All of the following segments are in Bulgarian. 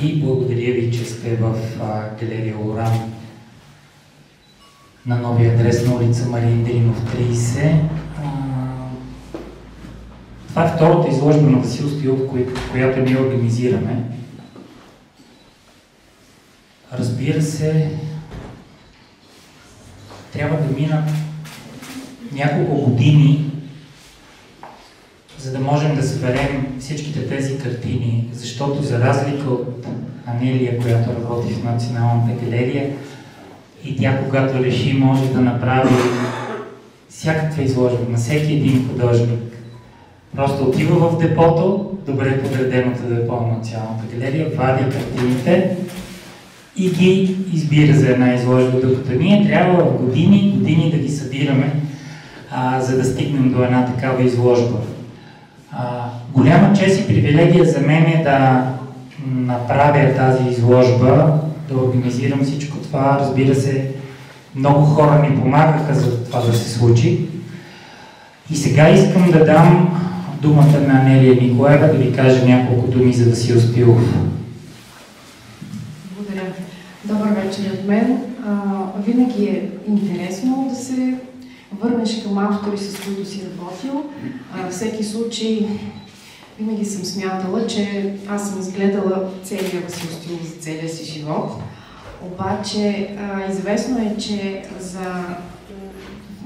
и благодаря ви, че сте в галерия Лоран на новия адрес на улица Мариин Дринов 30. Това е втората изложба на Васил Стоилов, която ние организираме. Разбира се, трябва да минат няколко години, за да можем да съберем всичките тези картини, защото за разлика от Анелия, която работи в Националната галерия, и тя, когато реши, може да направи всякаква изложба на всеки един художник. Просто отива в депото, добре подреденото депо на Националната галерия, вади картините и ги избира за една изложба, докато ние трябва в години да ги събираме, за да стигнем до една такава изложба. Голяма чест и привилегия за мен е да направя тази изложба, да организирам всичко това. Разбира се, много хора ми помагаха за това да се случи. И сега искам да дам думата на Анелия Николаева да ви каже няколко думи за Васил Стоилов. Благодаря. Добър вечер от мен. Винаги е интересно да се върнеш към автори, с които си работил. Всеки случай винаги съм смятала, че аз съм изгледала целия Васил Стоилов за целия си живот. Обаче известно е, че за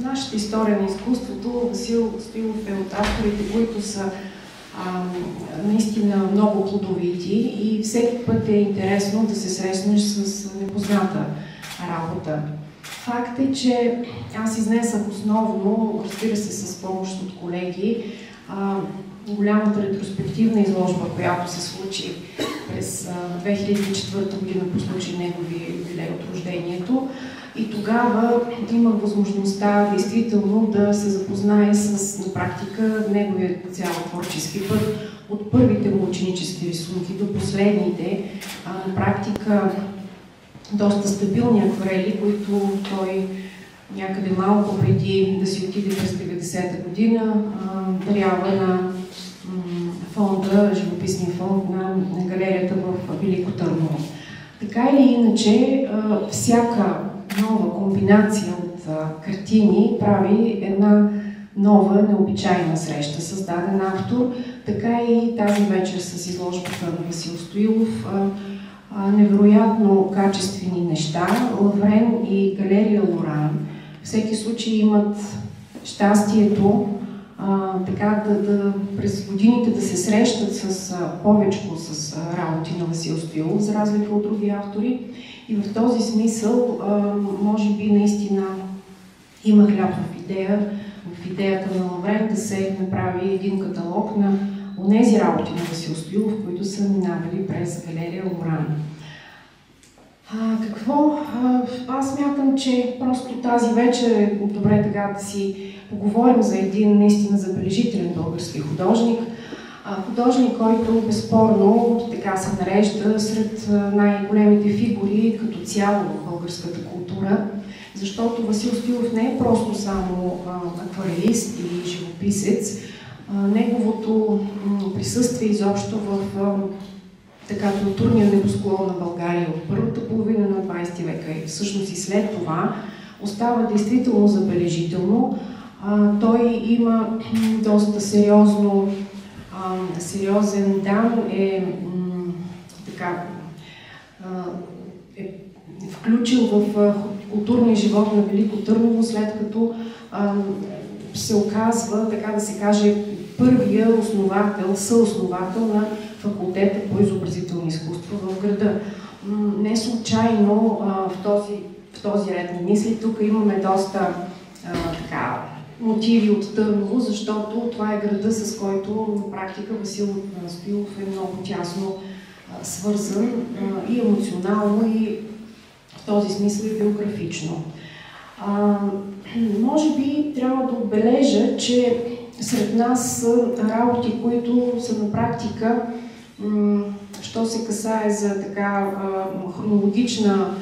нашата история на изкуството Васил Стоилов е от авторите, които са наистина много плодовити и всеки път е интересно да се срещнеш с непозната работа. Факт е, че аз изнесах основно, разбира се с помощ от колеги, голямата ретроспективна изложба, която се случи през 2004 година по случай неговия юбилей от рождението. И тогава имах възможността действително да се запознае с на практика неговия цял творчески път, от първите му ученически рисунки до последните, на практика доста стабилни акварели, които той някъде малко преди да си отиде през 90-та година дарява на фонда, живописния фонд на галерията в Велико Търново. Така или иначе, всяка нова комбинация от картини прави една нова, необичайна среща с даден автор. Така и тази вечер с изложбата на Васил Стоилов. Невероятно качествени неща. Лаврен и галерия Лоран всеки случай имат щастието така през годините да се срещат с повечко с работи на Васил Стоилов, за разлика от други автори. И в този смисъл, може би наистина има хляб в идеята на Лаврен да се направи един каталог на онези работи на Васил Стоилов, които са минавали през галерия Лоран. Аз смятам, че просто тази вечер е добре така да си поговорим за един наистина забележителен български художник. Художник, който безспорно така се нарежда сред най-големите фигури като цяло в българската култура, защото Васил Стоилов не е просто само акварелист или живописец. Неговото присъствие изобщо в културния небосклон на България от първата половина на 20 века и всъщност и след това остава действително забележително. Той има доста сериозен дан, е включил в културния живот на Велико Търново, след като се оказва, така да се каже, първия съосновател на факултета по изобразителни изкуства в града. Не случайно в този ред на мисли тук имаме доста мотиви от Търново, защото това е града, с който на практика Васил Стоилов е много тясно свързан и емоционално, и в този смисъл и биографично. Може би трябва да отбележа, че сред нас са работи, които са на практика, що се касае за така хронологична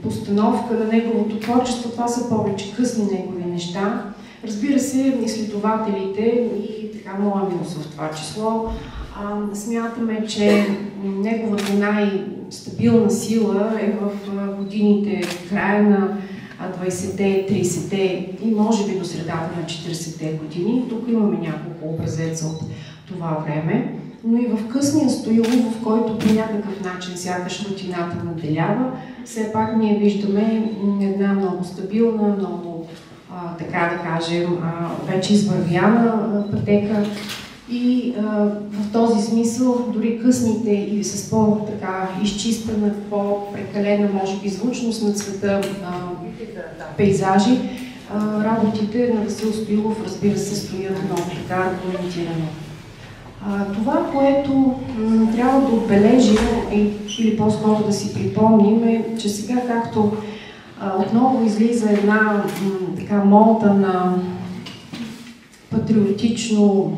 постановка на неговото творчество, това са повече късни негови неща. Разбира се, изследователите и така моя милост в това число Смятаме, че неговата най-стабилна сила е в годините, края на 20-те, 30-те и може би до средата на 40-те години. Тук имаме няколко образеца от това време, но и в късния Стоилов, в който по някакъв начин сякаш рутината наделява, все пак ние виждаме една много стабилна, много, така да кажем, вече извървяна пътека. И в този смисъл, дори късните и с по-така изчистена, по-прекалена, може би, звучност на цвета пейзажи, работите на Васил Стоилов, разбира се, стоят много така аргументирано. Това, което трябва да отбележим или по-скоро да си припомним е, че сега, както отново излиза една така мода на патриотично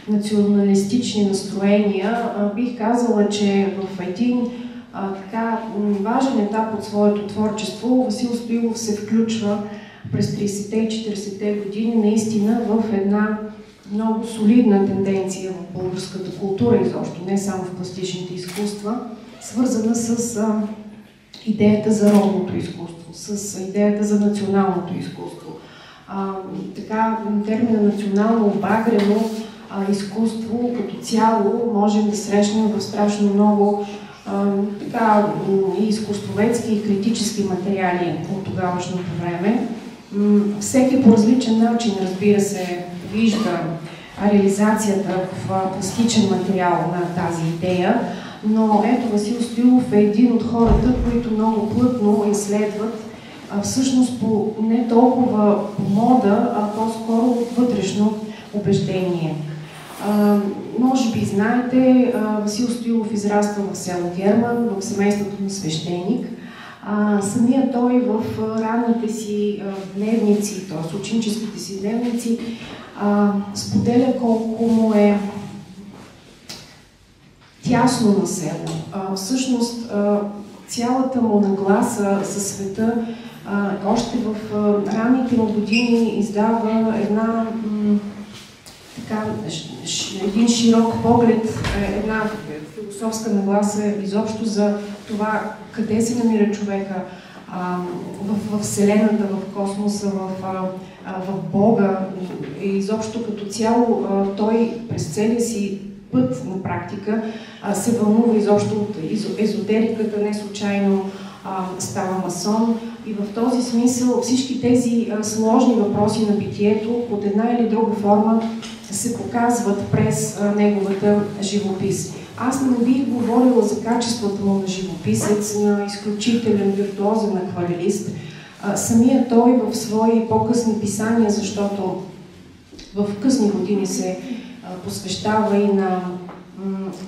националистични настроения, бих казала, че в един така важен етап от своето творчество Васил Стоилов се включва през 30-те и 40-те години наистина в една много солидна тенденция в българската култура изобщо, не само в пластичните изкуства, свързана с идеята за родното изкуство, с идеята за националното изкуство. Така, термина национално обагрено изкуство като цяло можем да срещнем в страшно много така, и изкуствоведски и критически материали от тогавашното време. Всеки по различен начин, разбира се, вижда реализацията в пластичен материал на тази идея, но ето Васил Стоилов е един от хората, които много плътно изследват всъщност по не толкова по мода, а по-скоро вътрешно убеждение. Може би знаете, Васил Стоилов израства в село Герман, в семейството на свещеник. Самия той в ранните си дневници, т.е. ученическите си дневници, споделя колко му е тясно на село. Всъщност, цялата му нагласа със света, още в ранните му години издава един широк поглед, една философска нагласа изобщо за това къде се намира човека в Вселената, в космоса, в Бога. И изобщо като цяло той през целия си път на практика се вълнува изобщо от езотериката, не случайно става масон. И в този смисъл всички тези сложни въпроси на битието под една или друга форма се показват през неговата живопис. Аз не бих говорила за качеството му на живописец, на изключителен виртуозен акварелист. Самия той в свои по-късни писания, защото в късни години се посвещава и на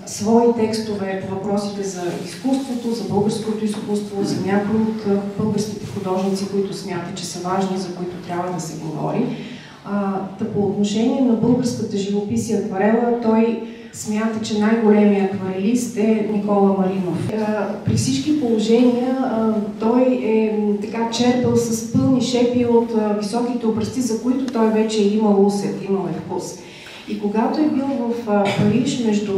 свои текстове по въпросите за изкуството, за българското изкуство, за някои от българските художници, които смятат, че са важни, за които трябва да се говори. По отношение на българската живопис и акварела, той смята, че най-големият акварелист е Никола Маринов. При всички положения той е така черпал с пълни шепи от високите образци, за които той вече е имал усет, имал е вкус. И когато е бил в Париж между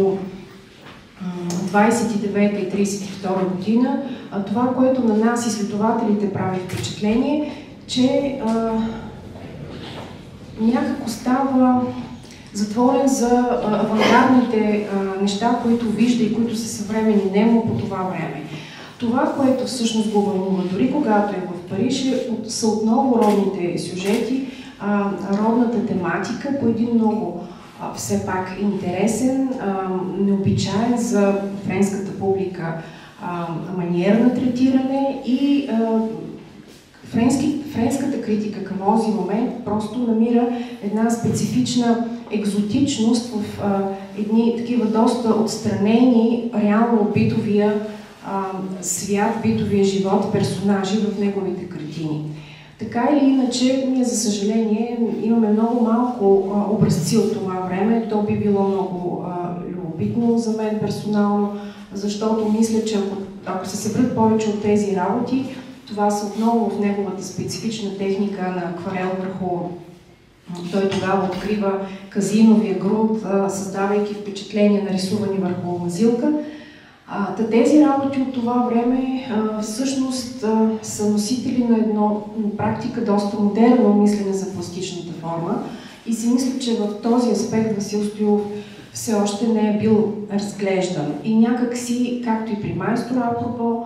29 и 32 година, това, което на нас изследователите прави впечатление, че някак остава затворен за авангардните неща, които вижда и които са съвременни нему по това време. Това, което всъщност го вълнува, дори когато е в Париж, са отново родните сюжети, родната тематика по един много все пак интересен, необичаен за френската публика маниер на третиране и френската критика към този момент просто намира една специфична екзотичност в едни такива доста отстранени реално от битовия свят, битовия живот, персонажи в неговите картини. Така или иначе, ние за съжаление имаме много малко образци от това време. То би било много любопитно за мен персонално, защото мисля, че ако се съберат повече от тези работи, това са отново в неговата специфична техника на акварел върху Той тогава открива казиновия груд, създавайки впечатление нарисувани върху мазилка. Тези работи от това време всъщност са носители на едно практика доста модерно мислене за пластичната форма и си мисля, че в този аспект Васил Стоилов все още не е бил разглеждан. И някак си, както и при майстора, апропо,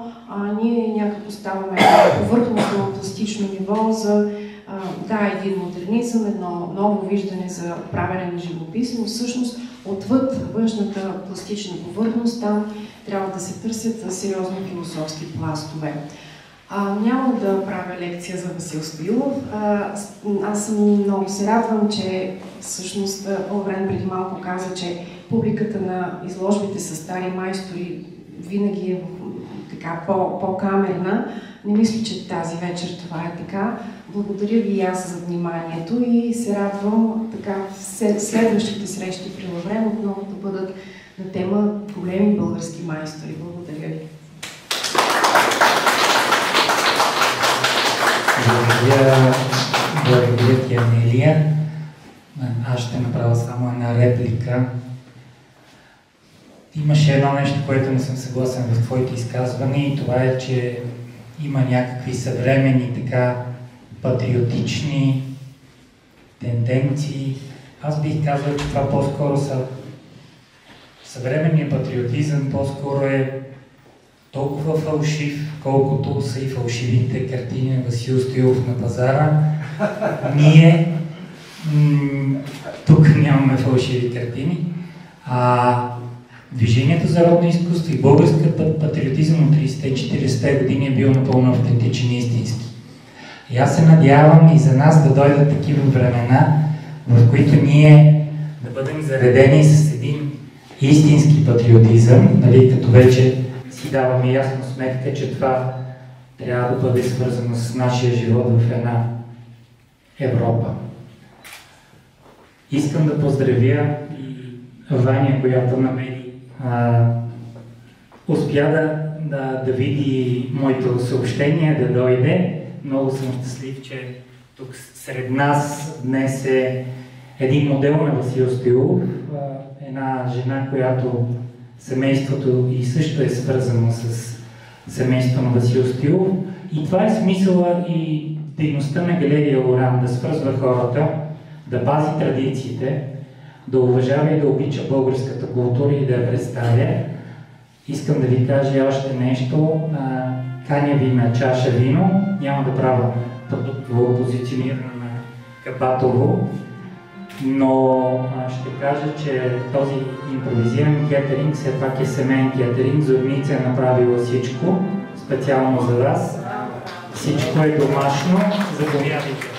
ние някак оставаме на повърхностно пластично ниво за един модернизъм, едно ново виждане за правене на живопис, но всъщност отвъд външната пластична повърхност там трябва да се търсят сериозни философски пластове. Няма да правя лекция за Васил Стоилов. Аз много се радвам, че всъщност Лаврен преди малко каза, че публиката на изложбите с стари майстори винаги е така по-камерна. Не мисля, че тази вечер това е така. Благодаря ви и аз за вниманието и се радвам така следващите срещи при Лаврен отново да бъдат на тема големи български майстори. Благодаря ви. Благодаря ти, Анелия. Аз ще направя само една реплика. Имаше едно нещо, което не съм съгласен в твоите изказвания, и това е, че има някакви съвременни така патриотични тенденции. Аз бих казал, че това по-скоро са съвременният патриотизъм, по-скоро е толкова фалшив, колкото са и фалшивите картини на Васил Стоилов на пазара. Ние тук нямаме фалшиви картини. Движението за родно изкуство и българският патриотизъм от 30-40-те години е бил напълно автентичен и истински. И аз се надявам и за нас да дойдат такива времена, в които ние да бъдем заредени с един истински патриотизъм, нали, като вече си даваме ясно сметка, че това трябва да бъде свързано с нашия живот в една Европа. Искам да поздравя и Ваня, която намери успя да види моето съобщение, да дойде. Много съм щастлив, че тук сред нас днес е един модел на Васил Стоилов, една жена, която семейството и също е свързано с семейството на Васил Стоилов. И това е смисъла и дейността на галерия Лоран, да свързва хората, да пази традициите, да уважава и да обича българската култура и да я представя. Искам да ви кажа още нещо. Каня ви на чаша вино. Няма да правя продуктово позициониране на Кабатово, но ще кажа, че този импровизиран кетеринг все пак е семейен кетеринг. Зорница е направила всичко, специално за вас. Всичко е домашно. Заповядайте.